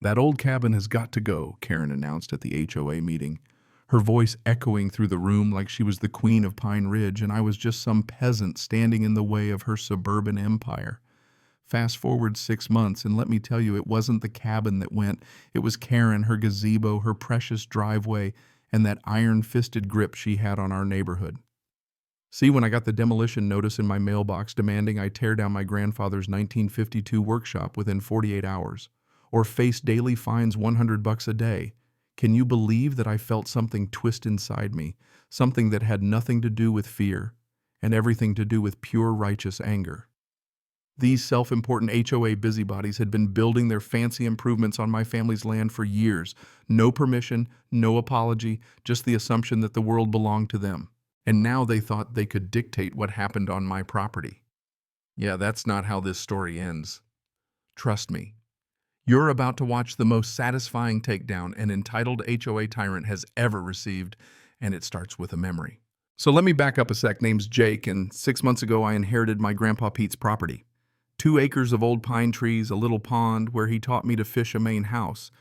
"That old cabin has got to go," Karen announced at the HOA meeting, her voice echoing through the room like she was the queen of Pine Ridge and I was just some peasant standing in the way of her suburban empire. Fast forward 6 months, and let me tell you, it wasn't the cabin that went. It was Karen, her gazebo, her precious driveway, and that iron-fisted grip she had on our neighborhood. See, when I got the demolition notice in my mailbox demanding I tear down my grandfather's 1952 workshop within 48 hours, or face daily fines $100 a day, can you believe that I felt something twist inside me, something that had nothing to do with fear, and everything to do with pure righteous anger? These self-important HOA busybodies had been building their fancy improvements on my family's land for years. No permission, no apology, just the assumption that the world belonged to them. And now they thought they could dictate what happened on my property. Yeah, that's not how this story ends. Trust me. You're about to watch the most satisfying takedown an entitled HOA tyrant has ever received, and it starts with a memory. So let me back up a sec. Name's Jake, and 6 months ago I inherited my Grandpa Pete's property. 2 acres of old pine trees, a little pond where he taught me to fish a main house,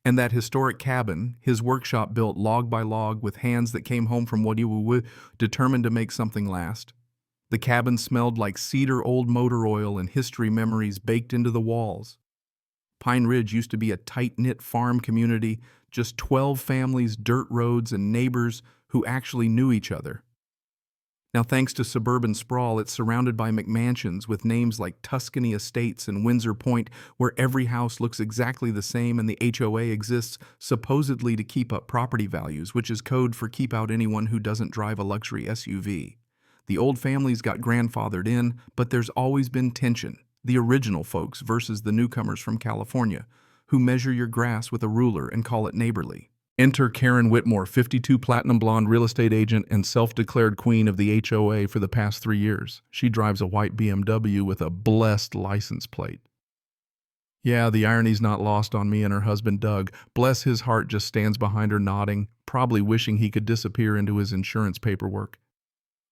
and that historic cabin, his workshop built log by log with hands that came home from what he was determined to make something last. The cabin smelled like cedar, old motor oil, and history memories baked into the walls. Pine Ridge used to be a tight-knit farm community, just 12 families, dirt roads, and neighbors who actually knew each other. Now, thanks to suburban sprawl, it's surrounded by McMansions with names like Tuscany Estates and Windsor Point, where every house looks exactly the same and the HOA exists supposedly to keep up property values, which is code for keep out anyone who doesn't drive a luxury SUV. The old families got grandfathered in, but there's always been tension. The original folks versus the newcomers from California, who measure your grass with a ruler and call it neighborly. Enter Karen Whitmore, 52, platinum blonde real estate agent and self-declared queen of the HOA for the past 3 years. She drives a white BMW with a blessed license plate. Yeah, the irony's not lost on me and her husband Doug. Bless his heart, just stands behind her nodding, probably wishing he could disappear into his insurance paperwork.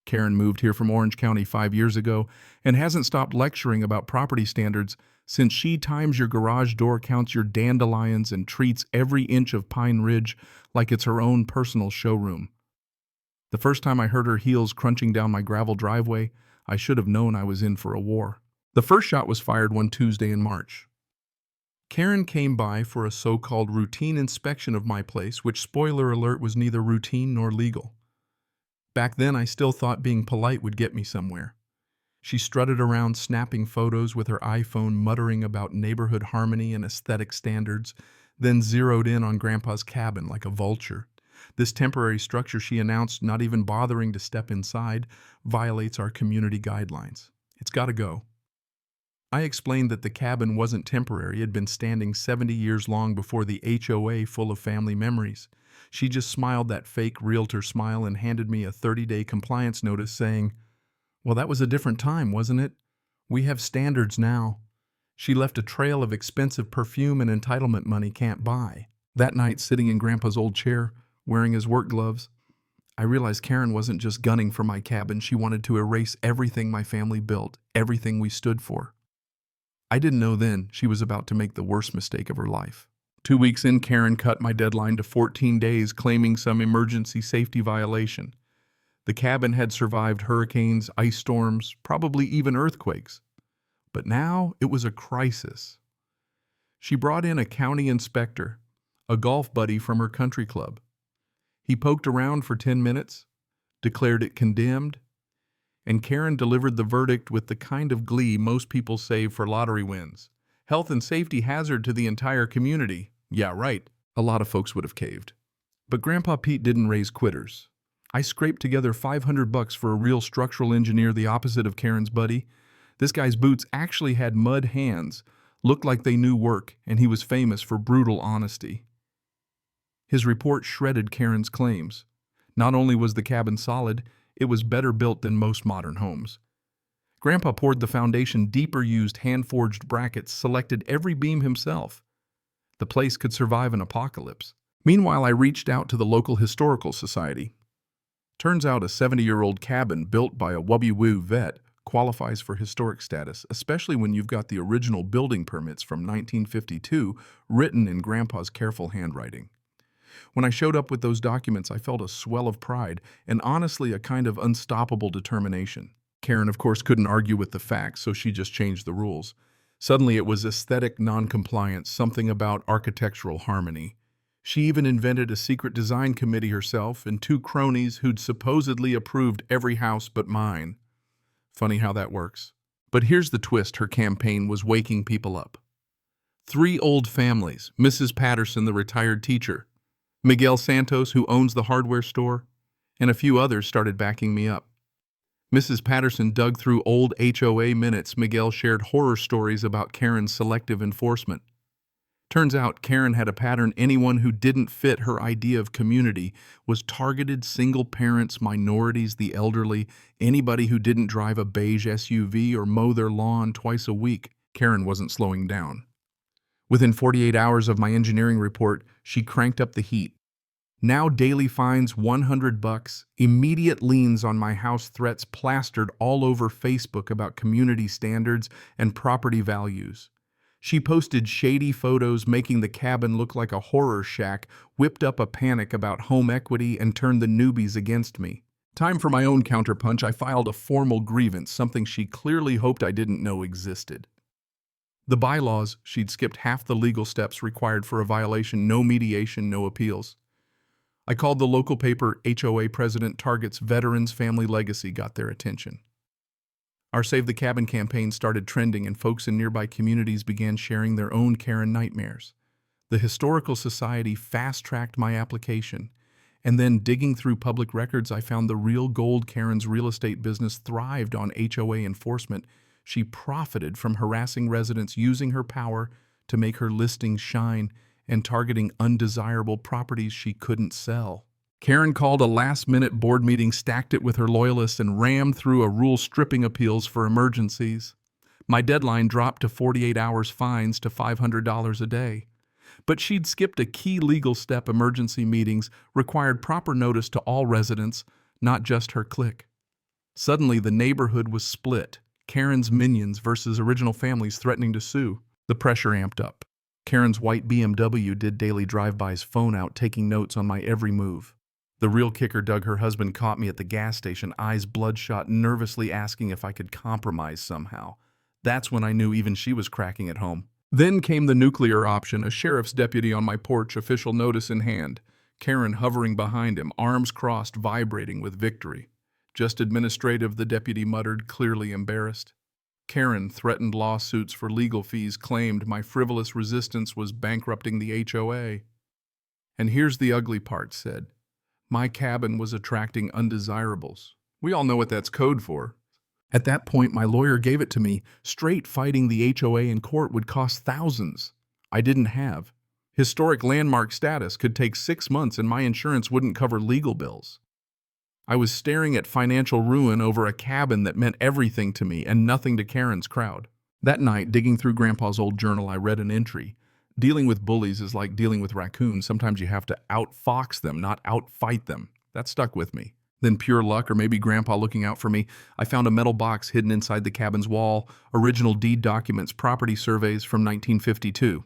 Karen moved here from Orange County 5 years ago and hasn't stopped lecturing about property standards since she times your garage door, counts your dandelions, and treats every inch of Pine Ridge like it's her own personal showroom. The first time I heard her heels crunching down my gravel driveway, I should have known I was in for a war. The first shot was fired one Tuesday in March. Karen came by for a so-called routine inspection of my place, which, spoiler alert, was neither routine nor legal. Back then, I still thought being polite would get me somewhere. She strutted around snapping photos with her iPhone, muttering about neighborhood harmony and aesthetic standards, then zeroed in on Grandpa's cabin like a vulture. This temporary structure, she announced, not even bothering to step inside, violates our community guidelines. It's got to go. I explained that the cabin wasn't temporary. It had been standing 70 years long before the HOA, full of family memories. She just smiled that fake realtor smile and handed me a 30-day compliance notice saying, "Well, that was a different time, wasn't it? We have standards now." She left a trail of expensive perfume and entitlement money can't buy. That night, sitting in Grandpa's old chair, wearing his work gloves, I realized Karen wasn't just gunning for my cabin. She wanted to erase everything my family built, everything we stood for. I didn't know then she was about to make the worst mistake of her life. 2 weeks in, Karen cut my deadline to 14 days, claiming some emergency safety violation. The cabin had survived hurricanes, ice storms, probably even earthquakes. But now it was a crisis. She brought in a county inspector, a golf buddy from her country club. He poked around for 10 minutes, declared it condemned, and Karen delivered the verdict with the kind of glee most people save for lottery wins. Health and safety hazard to the entire community. Yeah, right. A lot of folks would have caved. But Grandpa Pete didn't raise quitters. I scraped together $500 for a real structural engineer, the opposite of Karen's buddy. This guy's boots actually had mud hands, looked like they knew work, and he was famous for brutal honesty. His report shredded Karen's claims. Not only was the cabin solid, it was better built than most modern homes. Grandpa poured the foundation deeper, used hand-forged brackets, selected every beam himself. The place could survive an apocalypse. Meanwhile, I reached out to the local historical society. Turns out a 70-year-old cabin built by a Wubby-Woo vet qualifies for historic status, especially when you've got the original building permits from 1952 written in Grandpa's careful handwriting. When I showed up with those documents, I felt a swell of pride and honestly a kind of unstoppable determination. Karen, of course, couldn't argue with the facts, so she just changed the rules. Suddenly it was aesthetic noncompliance, something about architectural harmony. She even invented a secret design committee herself and two cronies who'd supposedly approved every house but mine. Funny how that works. But here's the twist: her campaign was waking people up. 3 old families, Mrs. Patterson, the retired teacher, Miguel Santos, who owns the hardware store, and a few others started backing me up. Mrs. Patterson dug through old HOA minutes. Miguel shared horror stories about Karen's selective enforcement. Turns out Karen had a pattern. Anyone who didn't fit her idea of community was targeted: single parents, minorities, the elderly, anybody who didn't drive a beige SUV or mow their lawn twice a week. Karen wasn't slowing down. Within 48 hours of my engineering report, she cranked up the heat. Now daily fines, $100, immediate liens on my house, threats plastered all over Facebook about community standards and property values. She posted shady photos making the cabin look like a horror shack, whipped up a panic about home equity, and turned the newbies against me. Time for my own counterpunch. I filed a formal grievance, something she clearly hoped I didn't know existed. The bylaws: she'd skipped half the legal steps required for a violation: no mediation, no appeals. I called the local paper. HOA president targets veterans, family legacy got their attention. Our Save the Cabin campaign started trending, and folks in nearby communities began sharing their own Karen nightmares. The Historical Society fast-tracked my application, and then digging through public records, I found the real gold. Karen's real estate business thrived on HOA enforcement. She profited from harassing residents, using her power to make her listings shine, and targeting undesirable properties she couldn't sell. Karen called a last-minute board meeting, stacked it with her loyalists, and rammed through a rule stripping appeals for emergencies. My deadline dropped to 48 hours, fines to $500 a day. But she'd skipped a key legal step: emergency meetings required proper notice to all residents, not just her clique. Suddenly the neighborhood was split: Karen's minions versus original families threatening to sue. The pressure amped up. Karen's white BMW did daily drive-bys, phone out, taking notes on my every move. The real kicker: Doug, her husband, caught me at the gas station, eyes bloodshot, nervously asking if I could compromise somehow. That's when I knew even she was cracking at home. Then came the nuclear option: a sheriff's deputy on my porch, official notice in hand. Karen hovering behind him, arms crossed, vibrating with victory. "Just administrative," the deputy muttered, clearly embarrassed. Karen threatened lawsuits for legal fees, claimed my frivolous resistance was bankrupting the HOA. "And here's the ugly part," said. "My cabin was attracting undesirables." We all know what that's code for. At that point, my lawyer gave it to me. Straight fighting the HOA in court would cost thousands. I didn't have. Historic landmark status could take 6 months, and my insurance wouldn't cover legal bills. I was staring at financial ruin over a cabin that meant everything to me and nothing to Karen's crowd. That night, digging through Grandpa's old journal, I read an entry. Dealing with bullies is like dealing with raccoons. Sometimes you have to outfox them, not outfight them. That stuck with me. Then, pure luck, or maybe Grandpa looking out for me, I found a metal box hidden inside the cabin's wall, original deed documents, property surveys from 1952.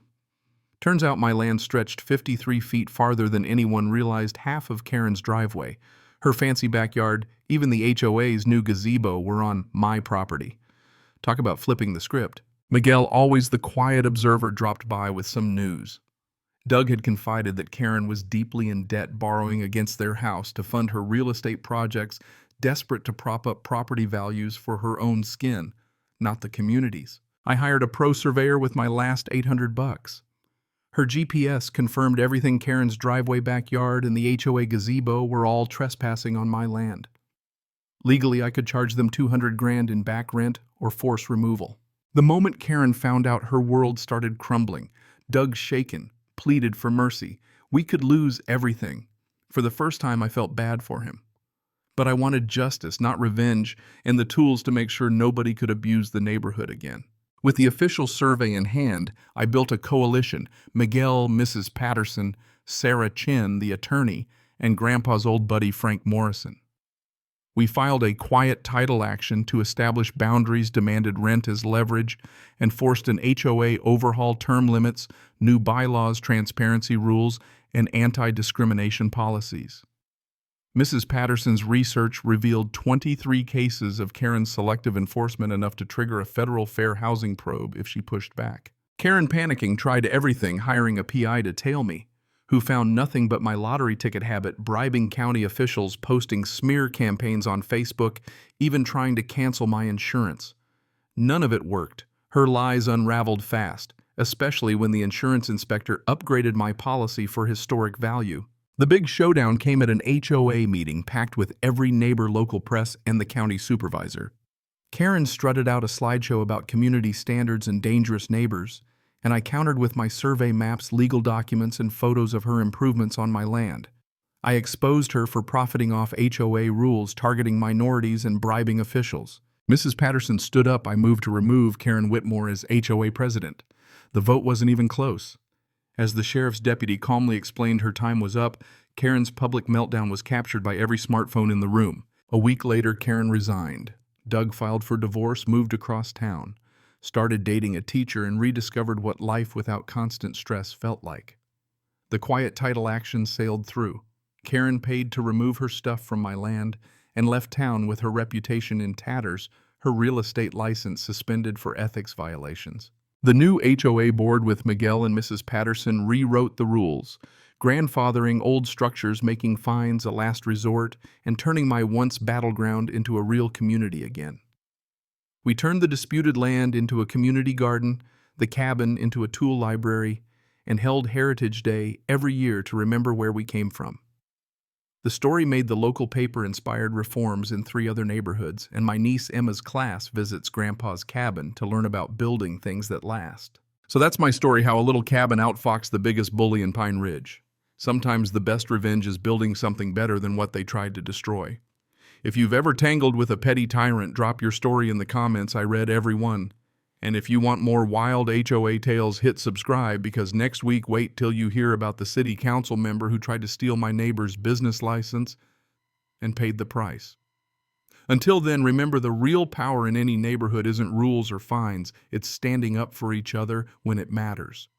Turns out my land stretched 53 feet farther than anyone realized. Half of Karen's driveway, her fancy backyard, even the HOA's new gazebo were on my property. Talk about flipping the script. Miguel, always the quiet observer, dropped by with some news. Doug had confided that Karen was deeply in debt, borrowing against their house to fund her real estate projects, desperate to prop up property values for her own skin, not the community's. I hired a pro surveyor with my last $800. Her GPS confirmed everything. Karen's driveway, backyard, and the HOA gazebo were all trespassing on my land. Legally, I could charge them $200,000 in back rent or force removal. The moment Karen found out, her world started crumbling. Doug, shaken, pleaded for mercy. We could lose everything. For the first time, I felt bad for him. But I wanted justice, not revenge, and the tools to make sure nobody could abuse the neighborhood again. With the official survey in hand, I built a coalition: Miguel, Mrs. Patterson, Sarah Chin, the attorney, and Grandpa's old buddy Frank Morrison. We filed a quiet title action to establish boundaries, demanded rent as leverage, and forced an HOA overhaul term limits, new bylaws, transparency rules, and anti-discrimination policies. Mrs. Patterson's research revealed 23 cases of Karen's selective enforcement, enough to trigger a federal fair housing probe if she pushed back. Karen, panicking, tried everything, hiring a PI to tail me, who found nothing but my lottery ticket habit, bribing county officials, posting smear campaigns on Facebook, even trying to cancel my insurance. None of it worked. Her lies unraveled fast, especially when the insurance inspector upgraded my policy for historic value. The big showdown came at an HOA meeting packed with every neighbor, local press, and the county supervisor. Karen strutted out a slideshow about community standards and dangerous neighbors, and I countered with my survey maps, legal documents, and photos of her improvements on my land. I exposed her for profiting off HOA rules, targeting minorities, and bribing officials. Mrs. Patterson stood up. I moved to remove Karen Whitmore as HOA president. The vote wasn't even close. As the sheriff's deputy calmly explained her time was up, Karen's public meltdown was captured by every smartphone in the room. A week later, Karen resigned. Doug filed for divorce, moved across town, started dating a teacher, and rediscovered what life without constant stress felt like. The quiet title action sailed through. Karen paid to remove her stuff from my land and left town with her reputation in tatters, her real estate license suspended for ethics violations. The new HOA board with Miguel and Mrs. Patterson rewrote the rules, grandfathering old structures, making fines a last resort, and turning my once battleground into a real community again. We turned the disputed land into a community garden, the cabin into a tool library, and held Heritage Day every year to remember where we came from. The story made the local paper, inspired reforms in 3 other neighborhoods, and my niece Emma's class visits Grandpa's cabin to learn about building things that last. So that's my story, how a little cabin outfoxed the biggest bully in Pine Ridge. Sometimes the best revenge is building something better than what they tried to destroy. If you've ever tangled with a petty tyrant, drop your story in the comments. I read every one. And if you want more wild HOA tales, hit subscribe, because next week, wait till you hear about the city council member who tried to steal my neighbor's business license and paid the price. Until then, remember, the real power in any neighborhood isn't rules or fines. It's standing up for each other when it matters.